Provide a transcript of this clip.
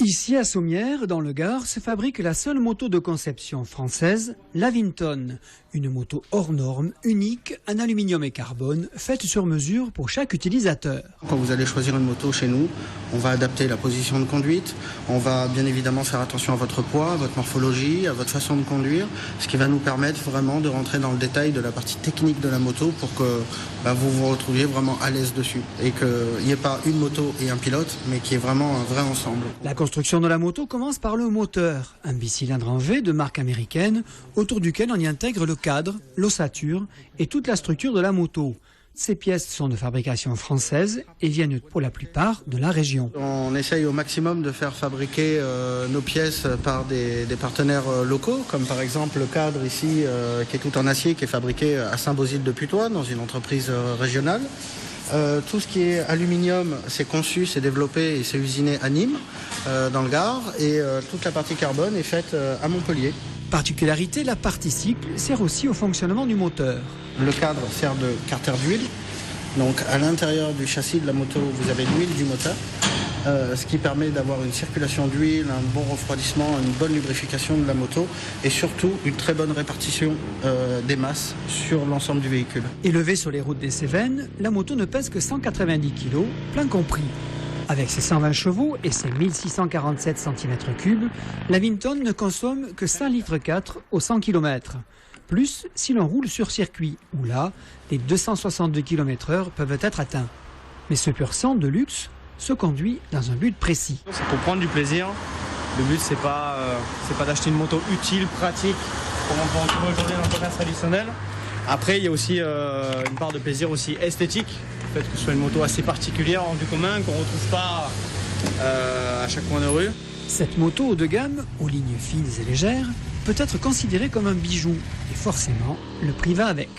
Ici à Sommières, dans le Gard, se fabrique la seule moto de conception française, la Vinton. Une moto hors norme, unique, en aluminium et carbone, faite sur mesure pour chaque utilisateur. Quand vous allez choisir une moto chez nous, on va adapter la position de conduite, on va bien évidemment faire attention à votre poids, à votre morphologie, à votre façon de conduire, ce qui va nous permettre vraiment de rentrer dans le détail de la partie technique de la moto pour que vous vous retrouviez vraiment à l'aise dessus et qu'il n'y ait pas une moto et un pilote, mais qu'il y ait vraiment un vrai ensemble. La construction de la moto commence par le moteur, un bicylindre en V de marque américaine, autour duquel on y intègre le cadre, l'ossature et toute la structure de la moto. Ces pièces sont de fabrication française et viennent pour la plupart de la région. On essaye au maximum de faire fabriquer nos pièces par des partenaires locaux, comme par exemple le cadre ici qui est tout en acier, qui est fabriqué à Saint-Bosile-de-Putois dans une entreprise régionale. Tout ce qui est aluminium, c'est conçu, c'est développé et c'est usiné à Nîmes, dans le Gard. Et toute la partie carbone est faite à Montpellier. Particularité, la partie cycle sert aussi au fonctionnement du moteur. Le cadre sert de carter d'huile. Donc à l'intérieur du châssis de la moto, vous avez l'huile du moteur. Ce qui permet d'avoir une circulation d'huile, un bon refroidissement, une bonne lubrification de la moto et surtout une très bonne répartition des masses sur l'ensemble du véhicule. Élevée sur les routes des Cévennes, la moto ne pèse que 190 kg, plein compris. Avec ses 120 chevaux et ses 1647 cm3, la Vinton ne consomme que 5,4 litres au 100 km. Plus si l'on roule sur circuit, où là, les 262 km/h peuvent être atteints. Mais ce pur sang de luxe se conduit dans un but précis. C'est pour prendre du plaisir. Le but, c'est pas d'acheter une moto utile, pratique, comme on peut en trouver aujourd'hui dans le commerce traditionnel. Après, il y a aussi une part de plaisir aussi esthétique. Le fait que ce soit une moto assez particulière, hors du commun, qu'on ne retrouve pas à chaque coin de rue. Cette moto haut de gamme, aux lignes fines et légères, peut être considérée comme un bijou. Et forcément, le prix va avec.